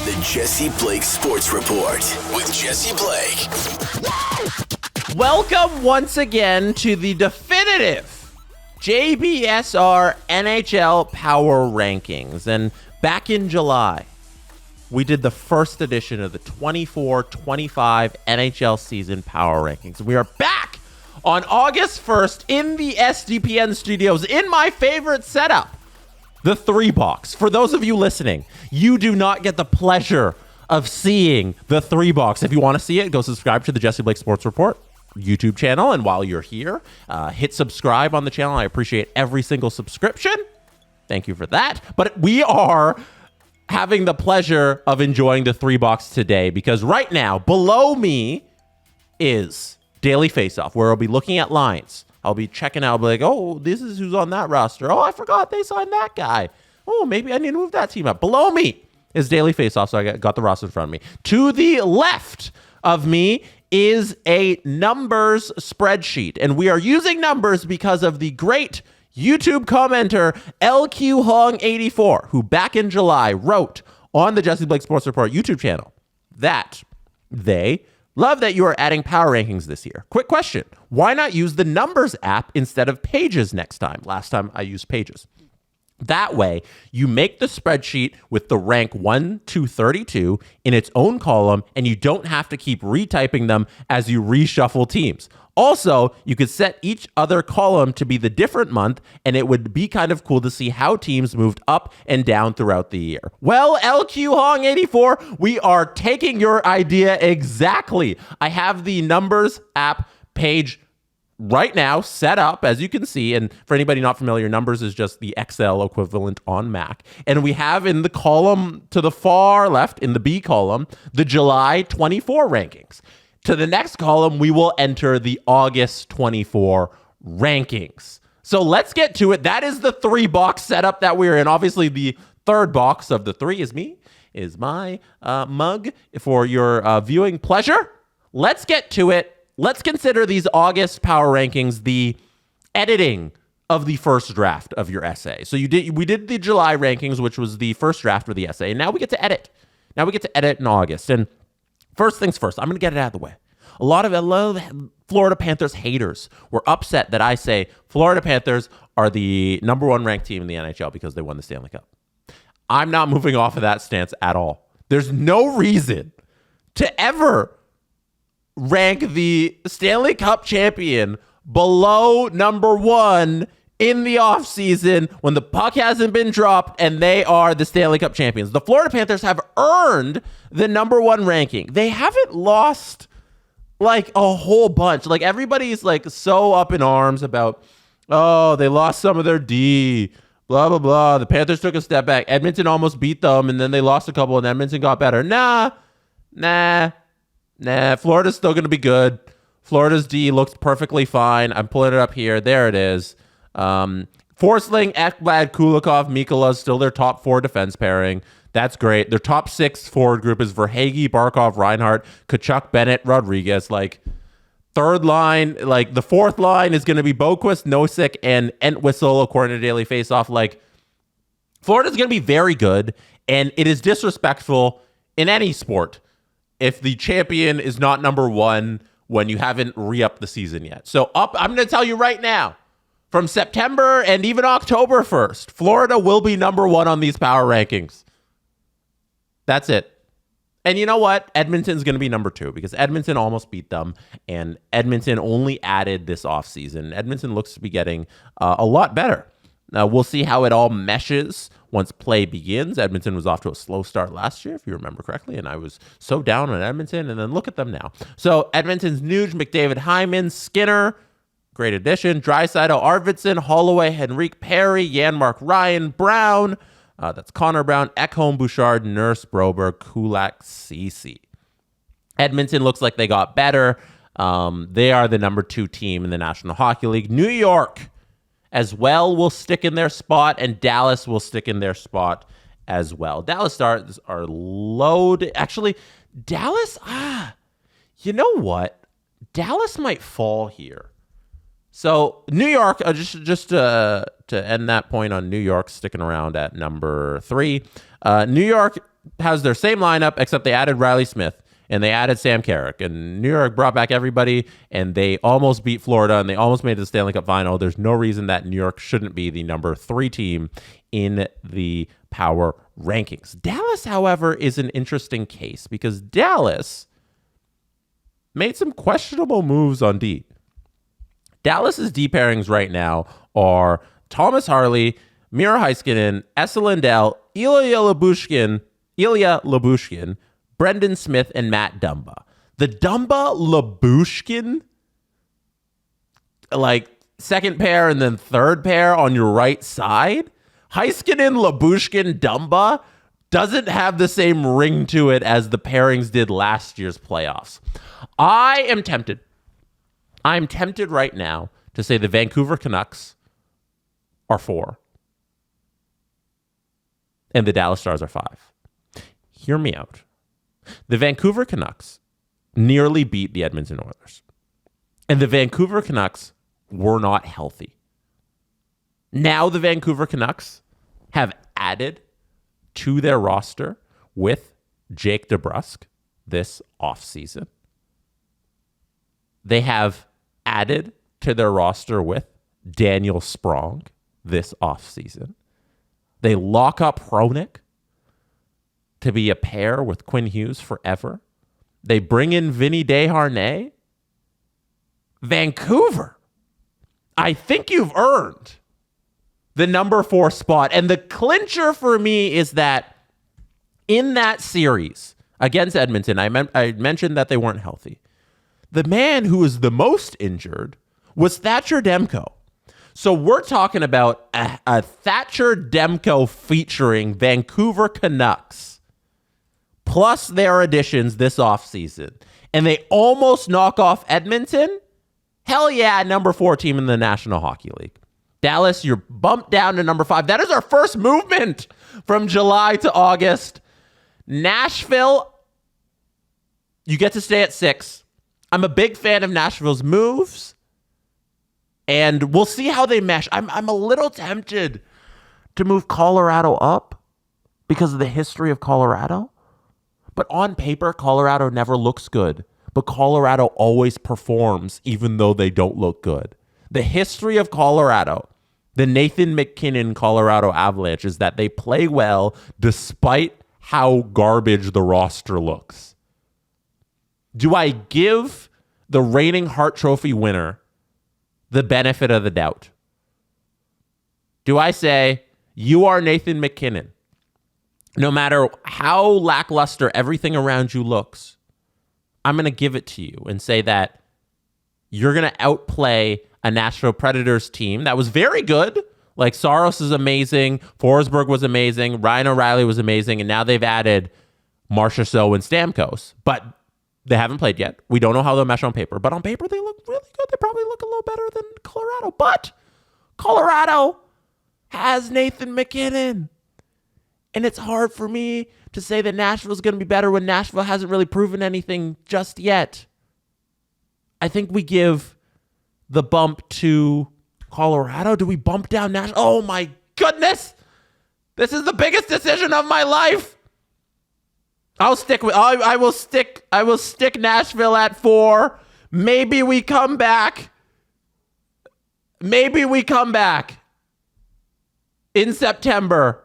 The Jesse Blake Sports Report with Jesse Blake. Welcome once again to the definitive JBSR NHL Power Rankings. And back in July, we did the first edition of the 24-25 NHL season Power Rankings. We are back on August 1st in the SDPN studios in my favorite setup, the 3-box. For those of you listening, you do not get the pleasure of seeing the 3-box. If you want to see it, go subscribe to the Jesse Blake Sports Report YouTube channel. And while you're here, hit subscribe on the channel. I appreciate every single subscription. Thank you for that. But we are having the pleasure of enjoying the 3-box today because right now, below me is Daily Faceoff, where I'll be looking at lines. I'll be checking out, I'll be like, oh, this is who's on that roster. Oh, I forgot they signed that guy. Oh, maybe I need to move that team up. Below me is Daily Faceoff, so I got the roster in front of me. To the left of me is a numbers spreadsheet, and we are using numbers because of the great YouTube commenter LQ Hong 84, who back in July wrote on the Jesse Blake Sports Report YouTube channel that they love that you are adding power rankings this year. Quick question. Why not use the Numbers app instead of Pages next time? Last time I used Pages. That way, you make the spreadsheet with the rank 1 to 32 in its own column, and you don't have to keep retyping them as you reshuffle teams. Also, you could set each other column to be the different month, and it would be kind of cool to see how teams moved up and down throughout the year. Well, LQ Hong 84, we are taking your idea exactly. I have the Numbers app page right now set up, as you can see. And for anybody not familiar, Numbers is just the Excel equivalent on Mac. And we have in the column to the far left, in the B column, the July 24 rankings. To the next column, we will enter the August 24 rankings. So let's get to it. That is the 3-box setup that we're in. Obviously, the 3rd box of the 3 is my mug for your viewing pleasure. Let's get to it. Let's consider these August power rankings the editing of the first draft of your essay. So we did the July rankings, which was the first draft of the essay, and now we get to edit. Now we get to edit in August. And first things first, I'm going to get it out of the way. A lot of Florida Panthers haters were upset that I say Florida Panthers are the number 1 ranked team in the NHL because they won the Stanley Cup. I'm not moving off of that stance at all. There's no reason to ever rank the Stanley Cup champion below number 1 in the offseason when the puck hasn't been dropped and they are the Stanley Cup champions. The Florida Panthers have earned the number 1 ranking. They haven't lost like a whole bunch. Like everybody's like so up in arms about, oh, they lost some of their D, blah, blah, blah. The Panthers took a step back. Edmonton almost beat them and then they lost a couple and Edmonton got better. Nah. Florida's still going to be good. Florida's D looks perfectly fine. I'm pulling it up here. There it is. Forsling, Ekblad, Kulikov, Mikula is still their top 4 defense pairing. That's great. Their top 6 forward group is Verhaeghe, Barkov, Reinhart, Tkachuk, Bennett, Rodriguez. Like third line, like the 4th line is going to be Boquist, Nosek, and Entwistle, according to Daily Faceoff. Like Florida's going to be very good, and it is disrespectful in any sport if the champion is not number 1 when you haven't re-upped the season yet. So I'm going to tell you right now, from September and even October 1st, Florida will be number 1 on these power rankings. That's it. And you know what? Edmonton's going to be number 2 because Edmonton almost beat them, and Edmonton only added this offseason. Edmonton looks to be getting a lot better. Now, we'll see how it all meshes once play begins. Edmonton was off to a slow start last year, if you remember correctly, and I was so down on Edmonton, and then look at them now. So Edmonton's Nuge, McDavid, Hyman, Skinner, great addition. Draisaitl, Arvidsson, Holloway, Henrique Perry, Janmark Ryan, Brown. That's Connor Brown, Ekholm, Bouchard, Nurse, Broberg, Kulak, Ceci. Edmonton looks like they got better. They are the number 2 team in the National Hockey League. New York as well will stick in their spot, and Dallas will stick in their spot as well. Dallas Stars are loaded. Actually, Dallas, you know what? Dallas might fall here So New York, just to end that point on New York sticking around at number 3. New York has their same lineup, except they added Riley Smith and they added Sam Carrick. And New York brought back everybody, and they almost beat Florida, and they almost made it to the Stanley Cup final. There's no reason that New York shouldn't be the number 3 team in the power rankings. Dallas, however, is an interesting case because Dallas made some questionable moves on D. Dallas's D pairings right now are Thomas Harley, Mira Heiskanen, Esa Lindell, Ilya Lyubushkin, Brendan Smith, and Matt Dumba. The Dumba-Lyubushkin, like second pair and then third pair on your right side. Heiskanen, Lyubushkin, Dumba doesn't have the same ring to it as the pairings did last year's playoffs. I am tempted right now to say the Vancouver Canucks are 4 and the Dallas Stars are 5. Hear me out. The Vancouver Canucks nearly beat the Edmonton Oilers, and the Vancouver Canucks were not healthy. Now the Vancouver Canucks have added to their roster with Jake DeBrusk this offseason. They have added to their roster with Daniel Sprong this offseason. They lock up Hronik to be a pair with Quinn Hughes forever. They bring in Vinny Desharnais. Vancouver, I think you've earned the number 4 spot. And the clincher for me is that in that series against Edmonton, I mentioned that they weren't healthy. The man who was the most injured was Thatcher Demko. So we're talking about a Thatcher Demko featuring Vancouver Canucks plus their additions this offseason. And they almost knock off Edmonton. Hell yeah, number 4 team in the National Hockey League. Dallas, you're bumped down to number 5. That is our first movement from July to August. Nashville, you get to stay at 6. I'm a big fan of Nashville's moves, and we'll see how they mesh. I'm a little tempted to move Colorado up because of the history of Colorado. But on paper, Colorado never looks good. But Colorado always performs even though they don't look good. The history of Colorado, the Nathan MacKinnon Colorado Avalanche, is that they play well despite how garbage the roster looks. Do I give the reigning Hart Trophy winner the benefit of the doubt? Do I say, you are Nathan MacKinnon? No matter how lackluster everything around you looks, I'm going to give it to you and say that you're going to outplay a Nashville Predators team that was very good. Like Saros is amazing. Forsberg was amazing. Ryan O'Reilly was amazing. And now they've added Marchessault and Stamkos. But they haven't played yet. We don't know how they'll mesh on paper. But on paper, they look really good. They probably look a little better than Colorado. But Colorado has Nathan MacKinnon. And it's hard for me to say that Nashville's going to be better when Nashville hasn't really proven anything just yet. I think we give the bump to Colorado. Do we bump down Nashville? Oh my goodness. This is the biggest decision of my life. I will stick Nashville at 4. Maybe we come back. In September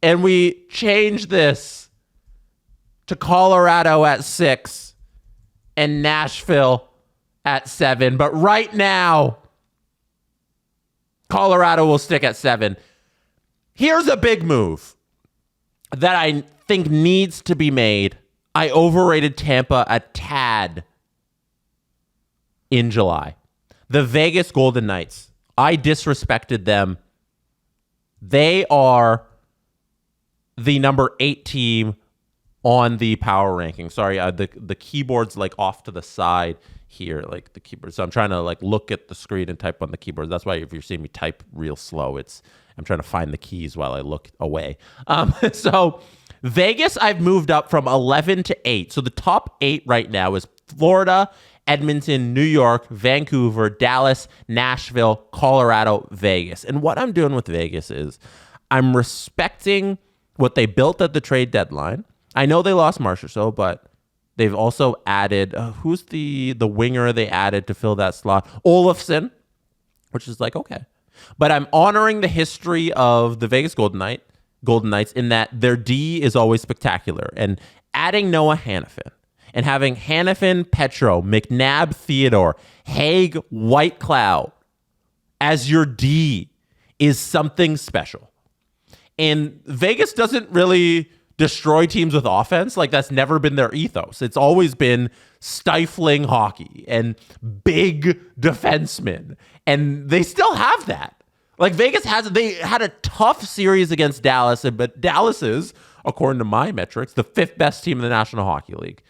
and we change this to Colorado at 6 and Nashville at 7. But right now, Colorado will stick at 7. Here's a big move that I think needs to be made. I overrated Tampa a tad in July. The Vegas Golden Knights. I disrespected them. They are the number 8 team on the power ranking. Sorry, the keyboard's like off to the side here, like the keyboard. So I'm trying to like look at the screen and type on the keyboard. That's why if you're seeing me type real slow, I'm trying to find the keys while I look away. So Vegas, I've moved up from 11 to 8. So the top 8 right now is Florida, Edmonton, New York, Vancouver, Dallas, Nashville, Colorado, Vegas. And what I'm doing with Vegas is I'm respecting what they built at the trade deadline. I know they lost Marchessault, but they've also added, who's the winger they added to fill that slot? Olofsson, which is like, okay. But I'm honoring the history of the Vegas Golden Knights in that their D is always spectacular. And adding Noah Hanifin and having Hanifin, Petro, McNabb, Theodore, Haig, Whitecloud as your D is something special. And Vegas doesn't really destroy teams with offense. Like, that's never been their ethos. It's always been stifling hockey and big defensemen. And they still have that. Like, they had a tough series against Dallas, but Dallas is, according to my metrics, the 5th best team in the National Hockey League.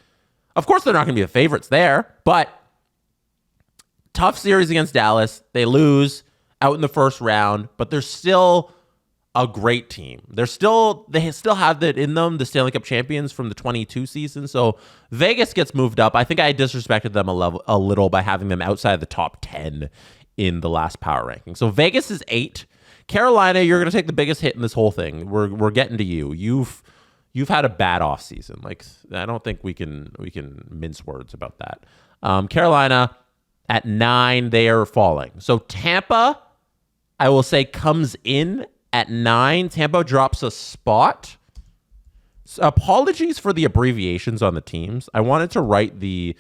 Of course, they're not going to be the favorites there, but tough series against Dallas. They lose out in the first round, but they're still a great team. They still have that in them, the Stanley Cup champions from the 22 season. So Vegas gets moved up. I think I disrespected them a little by having them outside the top 10 in the last power ranking. So Vegas is 8. Carolina, you're going to take the biggest hit in this whole thing. We're getting to you. You've had a bad offseason. Like, I don't think we can mince words about that. Carolina at 9, they are falling. So Tampa, I will say, comes in at 9. Tampa drops a spot. So apologies for the abbreviations on the teams. I wanted to write the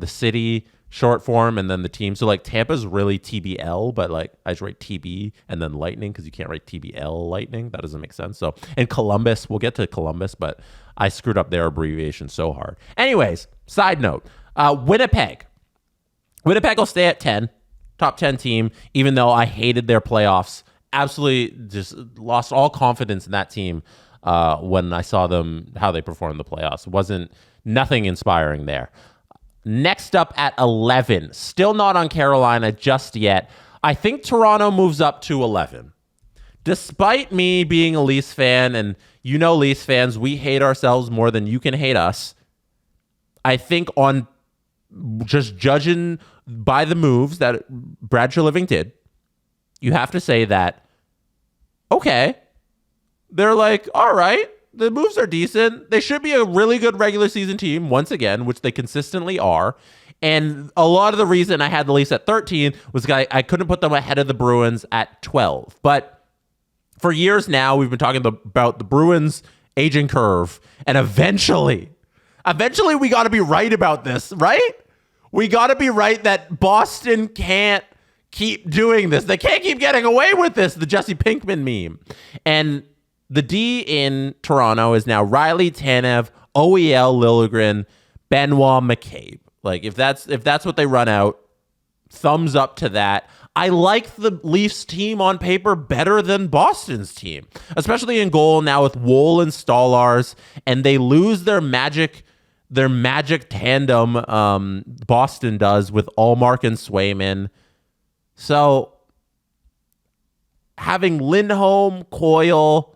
city short form and then the team. So like Tampa's really TBL, but like I just write TB and then Lightning because you can't write TBL Lightning. That doesn't make sense. So, and Columbus, we'll get to Columbus, but I screwed up their abbreviation so hard. Anyways, side note, Winnipeg. Winnipeg will stay at 10, top 10 team, even though I hated their playoffs. Absolutely just lost all confidence in that team when I saw them, how they performed in the playoffs. It wasn't nothing inspiring there. Next up at 11, still not on Carolina just yet. I think Toronto moves up to 11. Despite me being a Leafs fan, and you know Leafs fans, we hate ourselves more than you can hate us. I think on just judging by the moves that Brad Treliving did, you have to say that, okay, they're like, all right, the moves are decent. They should be a really good regular season team once again, which they consistently are. And a lot of the reason I had the Leafs at 13 was I couldn't put them ahead of the Bruins at 12. But for years now, we've been talking about the Bruins aging curve. And eventually we got to be right about this, right? We got to be right that Boston can't keep doing this. They can't keep getting away with this, the Jesse Pinkman meme. And the D in Toronto is now Riley, Tanev, OEL, Liljegren, Benoit, McCabe. Like, if that's what they run out, thumbs up to that. I like the Leafs team on paper better than Boston's team, especially in goal now with Woll and Stolarz, and they lose their magic tandem. Boston does with Allmark and Swayman. So having Lindholm, Coyle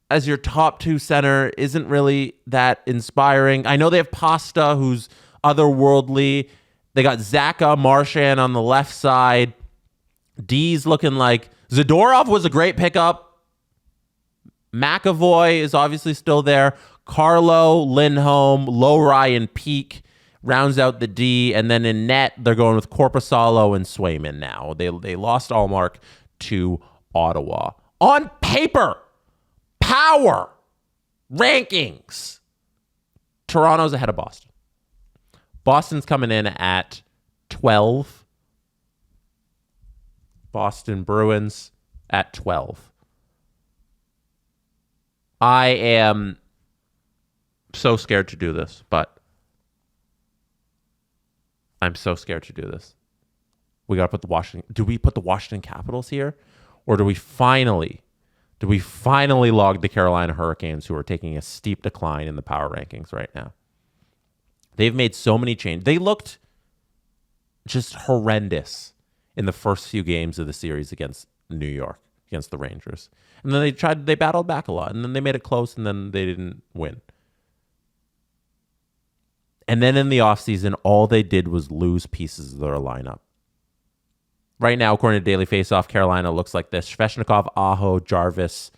as your top 2 center isn't really that inspiring. I know they have Pasta, who's otherworldly. They got Zaka, Marchand on the left side. D's looking like Zadorov was a great pickup. McAvoy is obviously still there. Carlo, Lindholm, Lowry, and Peak rounds out the D. And then in net, they're going with Korpisalo and Swayman now. They lost Allmark to Ottawa. On paper, power rankings, Toronto's ahead of Boston. Boston's coming in at 12. Boston Bruins at 12. I am so scared to do this, but I'm so scared to do this. We got to put the Washington... Do we put the Washington Capitals here? Or do we finally log the Carolina Hurricanes, who are taking a steep decline in the power rankings right now? They've made so many changes. They looked just horrendous in the first few games of the series against New York, against the Rangers. And then they battled back a lot, and then they made it close, and then they didn't win. And then in the offseason, all they did was lose pieces of their lineup. Right now, according to Daily Faceoff, Carolina looks like this. Svechnikov, Aho, Jarvis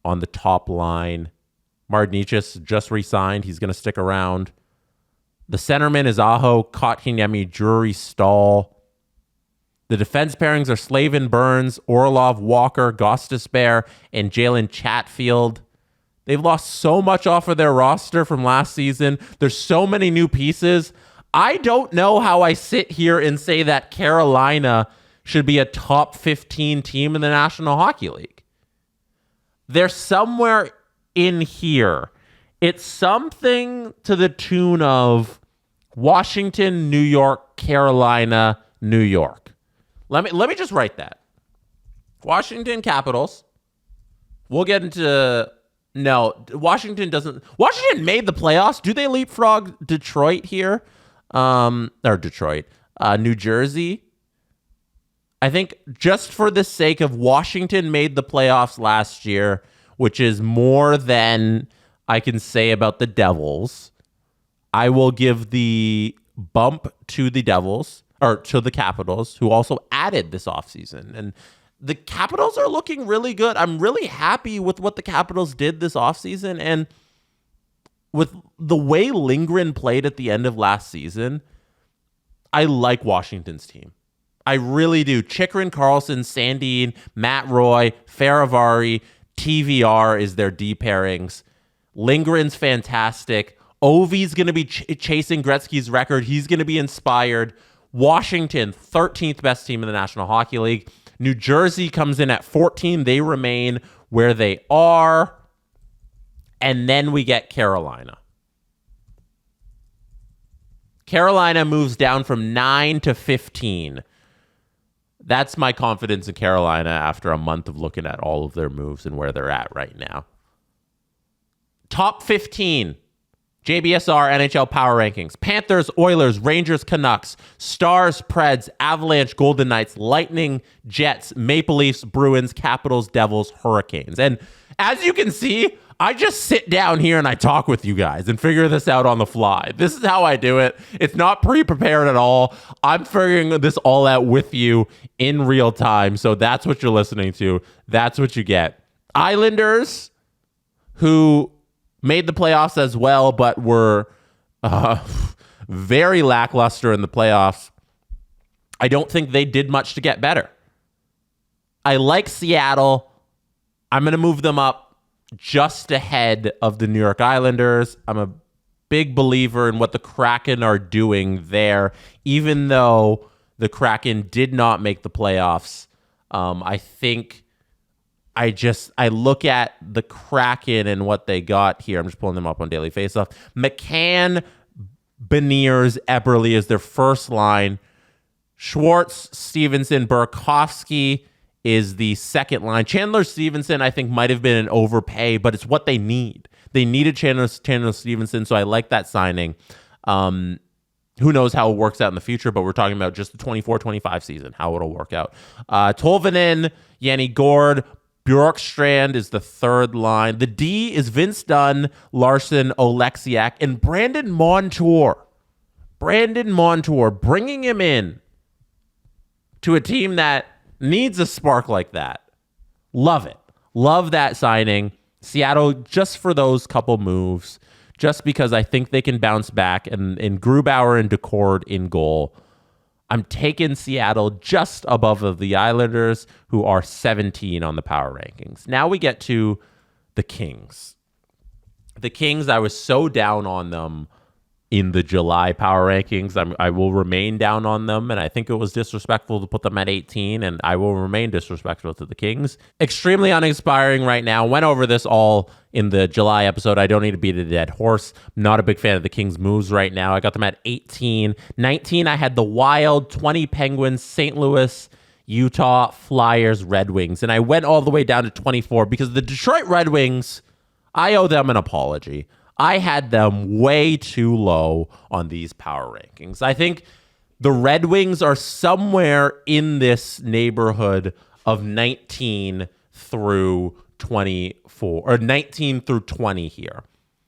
on the top line. Marnichis just re-signed. He's going to stick around. The centerman is Aho, Kotkaniemi, Drury, Stahl. The defense pairings are Slavin, Burns, Orlov, Walker, Gostisbehere, and Jalen Chatfield. They've lost so much off of their roster from last season. There's so many new pieces. I don't know how I sit here and say that Carolina should be a top 15 team in the National Hockey League. They're somewhere in here. It's something to the tune of Washington, New York, Carolina, New York. Let me just write that. Washington Capitals. We'll get into... No, Washington doesn't... Washington made the playoffs. Do they leapfrog Detroit here? Or Detroit. New Jersey. I think just for the sake of Washington made the playoffs last year, which is more than I can say about the Devils, I will give the bump to the Devils, or to the Capitals, who also added this offseason. And the Capitals are looking really good. I'm really happy with what the Capitals did this offseason. And with the way Lindgren played at the end of last season, I like Washington's team. I really do. Chychrun, Carlson, Sandin, Matt Roy, Faravari, TVR is their D pairings. Lindgren's fantastic. Ovi's going to be chasing Gretzky's record. He's going to be inspired. Washington, 13th best team in the National Hockey League. New Jersey comes in at 14. They remain where they are. And then we get Carolina. Carolina moves down from 9 to 15. That's my confidence in Carolina after a month of looking at all of their moves and where they're at right now. Top 15. JBSR NHL Power Rankings. Panthers, Oilers, Rangers, Canucks, Stars, Preds, Avalanche, Golden Knights, Lightning, Jets, Maple Leafs, Bruins, Capitals, Devils, Hurricanes. And as you can see, I just sit down here and I talk with you guys and figure this out on the fly. This is how I do it. It's not pre-prepared at all. I'm figuring this all out with you in real time. So that's what you're listening to. That's what you get. Islanders, who made the playoffs as well, but were very lackluster in the playoffs. I don't think they did much to get better. I like Seattle. I'm going to move them up just ahead of the New York Islanders. I'm a big believer in what the Kraken are doing there, even though the Kraken did not make the playoffs. I think I look at the Kraken and what they got here. I'm just pulling them up on Daily Faceoff. McCann, Beniers, Eberle is their first line. Schwartz, Stevenson, Burakovsky is the second line. Chandler Stevenson, I think, might have been an overpay, but it's what they need. They needed Chandler Stevenson, so I like that signing. Who knows how it works out in the future, but we're talking about just the 24-25 season, how it'll work out. Tolvanen, Yanni Gord, Bjorkstrand is the third line. The D is Vince Dunn, Larson, Oleksiak, and Brandon Montour. Brandon Montour, bringing him in to a team that needs a spark like that. Love it. Love that signing. Seattle, just for those couple moves, just because I think they can bounce back, and Grubauer and Decord in goal. I'm taking Seattle just above the Islanders, who are 17 on the power rankings. Now we get to the Kings. The Kings, I was so down on them in the July power rankings. I will remain down on them, and I think it was disrespectful to put them at 18, and I will remain disrespectful to the Kings. Extremely uninspiring right now. Went over this all in the July episode. I don't need to beat a dead horse. Not a big fan of the Kings' moves right now. I got them at 18. 19, I had the Wild, 20 Penguins, St. Louis, Utah, Flyers, Red Wings, and I went all the way down to 24 because the Detroit Red Wings, I owe them an apology. I had them way too low on these power rankings. I think the Red Wings are somewhere in this neighborhood of 19 through 24, or 19 through 20 here.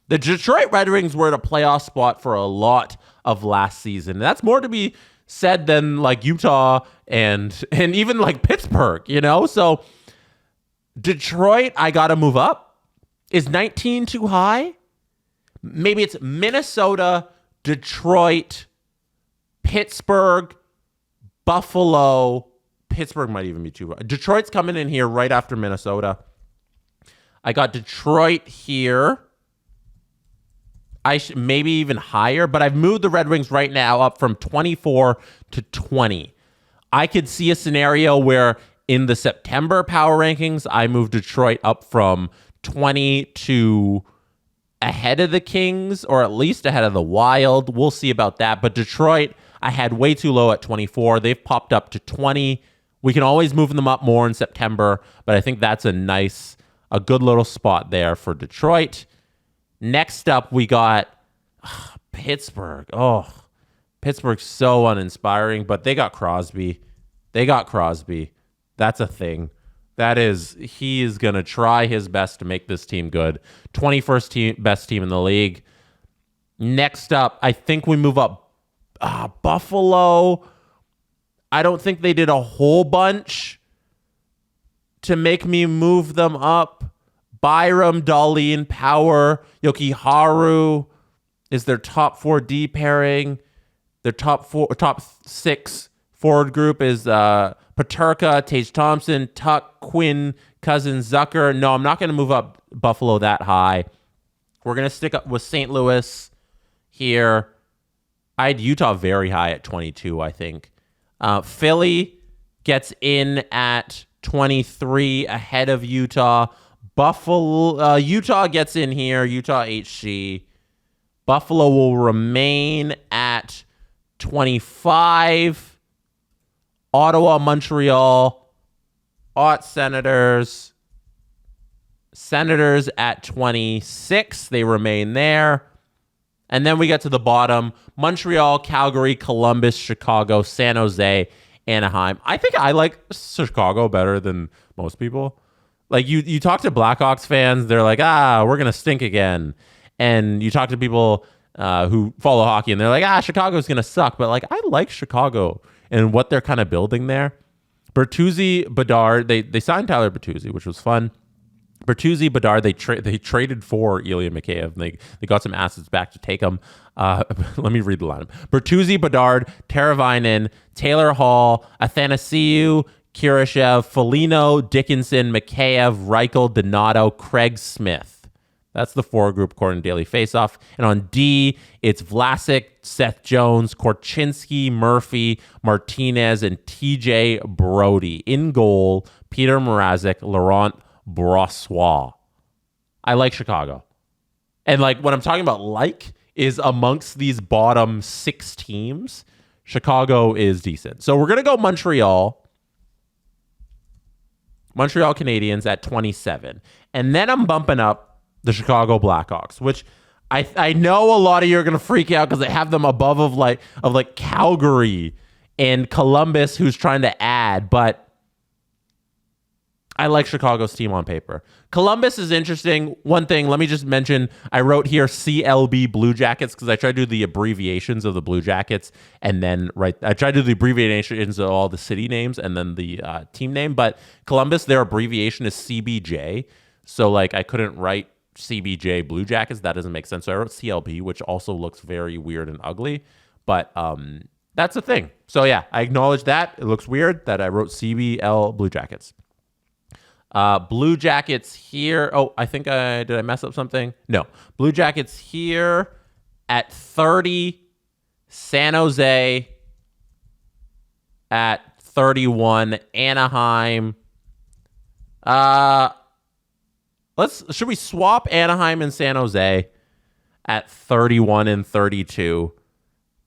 The Detroit Red Wings were at a playoff spot for a lot of last season. That's more to be said than like Utah and even like Pittsburgh, you know? So Detroit, I got to move up. Is 19 too high? Maybe it's Minnesota, Detroit, Pittsburgh, Buffalo. Pittsburgh might even be too high. Detroit's coming in here right after Minnesota. I got Detroit here. Maybe even higher, but I've moved the Red Wings right now up from 24 to 20. I could see a scenario where in the September power rankings, I moved Detroit up from 20 to ahead of the Kings, or at least ahead of the Wild. We'll see about that. But Detroit, I had way too low at 24. They've popped up to 20. We can always move them up more in September, but I think that's a good little spot there for Detroit. Next up, we got Pittsburgh. Oh, Pittsburgh's so uninspiring, but they got Crosby. That's a thing. He is going to try his best to make this team good. 21st best team in the league. Next up, I think we move up Buffalo. I don't think they did a whole bunch to make me move them up. Byram, Dahlin, Power, Yokiharu is their top 4D pairing. Their top 6 forward group is Peterka, Tage Thompson, Tuck, Quinn, Cousins, Zucker. No, I'm not going to move up Buffalo that high. We're going to stick up with St. Louis here. I had Utah very high at 22, I think. Philly gets in at 23 ahead of Utah. Utah gets in here. Utah HC. Buffalo will remain at 25. Ottawa, Montreal, Senators. Senators at 26. They remain there. And then we get to the bottom. Montreal, Calgary, Columbus, Chicago, San Jose, Anaheim. I think I like Chicago better than most people. Like you talk to Blackhawks fans, they're like, we're going to stink again. And you talk to people who follow hockey and they're like, Chicago's going to suck. But like, I like Chicago and what they're kind of building there. Bertuzzi, Bedard, they signed Tyler Bertuzzi, which was fun. Bertuzzi, Bedard, they traded for Ilya Mikheyev. They got some assets back to take him. Let me read the lineup. Bertuzzi, Bedard, Teravainen, Taylor Hall, Athanasiou, Kirashev, Foligno, Dickinson, Mikheyev, Reichel, Donato, Craig Smith. That's the 4 group according to Daily Faceoff. And on D, it's Vlasic, Seth Jones, Korchinski, Murphy, Martinez, and TJ Brody. In goal, Peter Mrazek, Laurent Brossois. I like Chicago. And like what I'm talking about is amongst these bottom 6 teams, Chicago is decent. So we're going to go Montreal Canadiens at 27. And then I'm bumping up the Chicago Blackhawks, which I know a lot of you are going to freak out because they have them above of Calgary and Columbus, who's trying to add, but I like Chicago's team on paper. Columbus is interesting. One thing, let me just mention, I wrote here CLB Blue Jackets because I tried to do the abbreviations of the Blue Jackets and then I tried to do the abbreviations of all the city names and then the team name. But Columbus, their abbreviation is CBJ. So like I couldn't write CBJ Blue Jackets. That doesn't make sense. So I wrote CLB, which also looks very weird and ugly. But that's the thing. So yeah, I acknowledge that. It looks weird that I wrote CBL Blue Jackets. Blue Jackets here. Oh, I think did I mess up something? No. Blue Jackets here at 30. San Jose at 31. Anaheim. Should we swap Anaheim and San Jose at 31 and 32?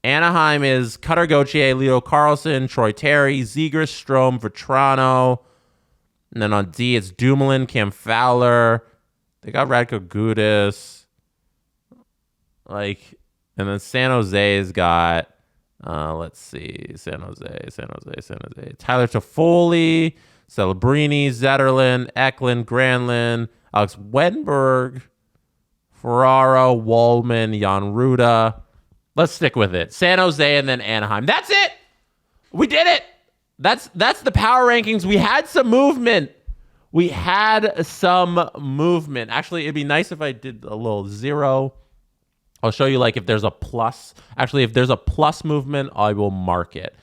Anaheim is Cutter Gauthier, Leo Carlson, Troy Terry, Zegras, Strome, Vetrano. And then on D, it's Dumoulin, Cam Fowler. They got Radko Gudas. And then San Jose's got, let's see, San Jose. Tyler Toffoli, Celebrini, Zetterlund, Eklund, Granlund, Alex Wenberg, Ferraro, Wallman, Jan Ruda. Let's stick with it. San Jose and then Anaheim. That's it. We did it. That's the power rankings. We had some movement. Actually, it'd be nice if I did a little zero. I'll show you like if there's a plus. Actually, if there's a plus movement, I will mark it.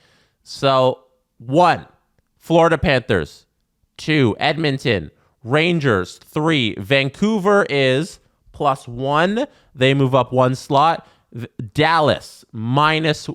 So 1, Florida Panthers. 2, Edmonton. Rangers. 3, Vancouver is +1. They move up 1 slot. Dallas minus.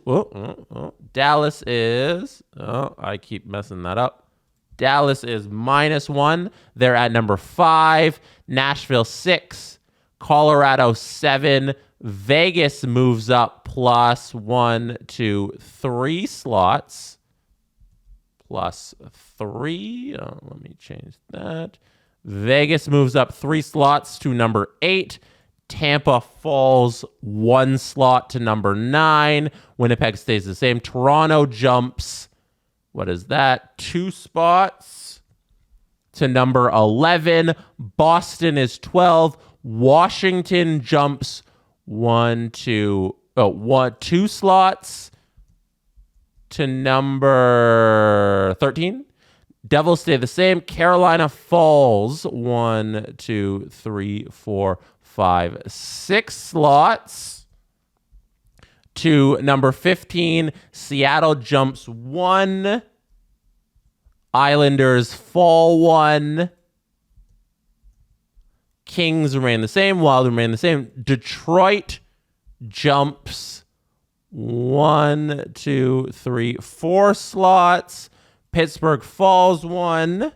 Dallas is. I keep messing that up. Dallas is -1. They're at number 5. Nashville 6. Colorado 7. Vegas moves up +1, 2, 3 slots. +3. Let me change that. Vegas moves up 3 slots to number 8. Tampa falls 1 slot to number 9. Winnipeg stays the same. Toronto jumps, what is that? 2 spots to number 11. Boston is 12. Washington jumps 2 slots to number 13. Devils stay the same. Carolina falls 1, 2, 3, 4, 5, 6 slots to number 15. Seattle jumps 1. Islanders fall 1. Kings remain the same. Wild remain the same. Detroit jumps 1, 2, 3, 4 slots. Pittsburgh falls 1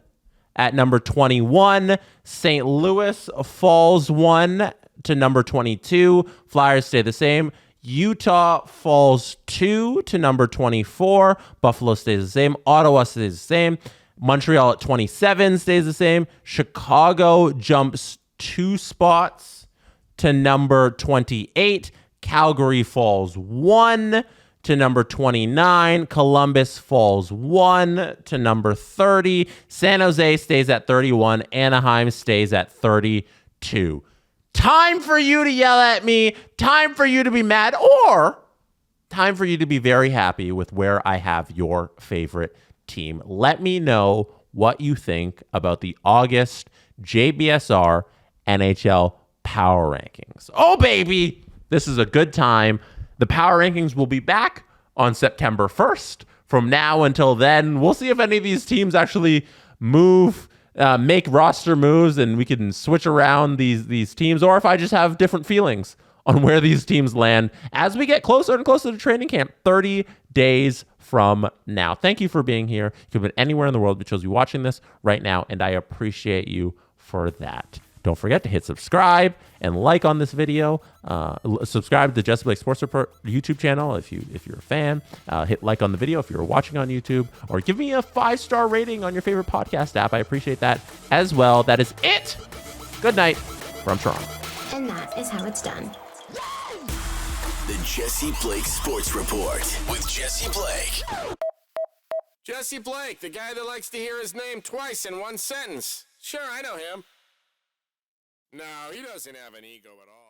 at number 21. St. Louis falls 1 to number 22. Flyers stay the same. Utah falls 2 to number 24. Buffalo stays the same. Ottawa stays the same. Montreal at 27 stays the same. Chicago jumps 2 spots to number 28. Calgary falls 1 to number 29. Columbus falls 1 to number 30. San Jose stays at 31. Anaheim stays at 32. Time for you to yell at me. Time for you to be mad, or time for you to be very happy with where I have your favorite team. Let me know what you think about the August JBSR NHL Power Rankings. Oh, baby, this is a good time. The Power Rankings will be back on September 1st. From now until then, we'll see if any of these teams actually make roster moves and we can switch around these teams, or if I just have different feelings on where these teams land as we get closer and closer to training camp 30 days from now. Thank you for being here. You could have been anywhere in the world, but chose you watching this right now, and I appreciate you for that. Don't forget to hit subscribe and like on this video. Subscribe to the Jesse Blake Sports Report YouTube channel if you're a fan. Hit like on the video if you're watching on YouTube, or give me a 5-star rating on your favorite podcast app. I appreciate that as well. That is it. Good night from Toronto. And that is how it's done. The Jesse Blake Sports Report with Jesse Blake. Jesse Blake, the guy that likes to hear his name twice in one sentence. Sure, I know him. No, he doesn't have an ego at all.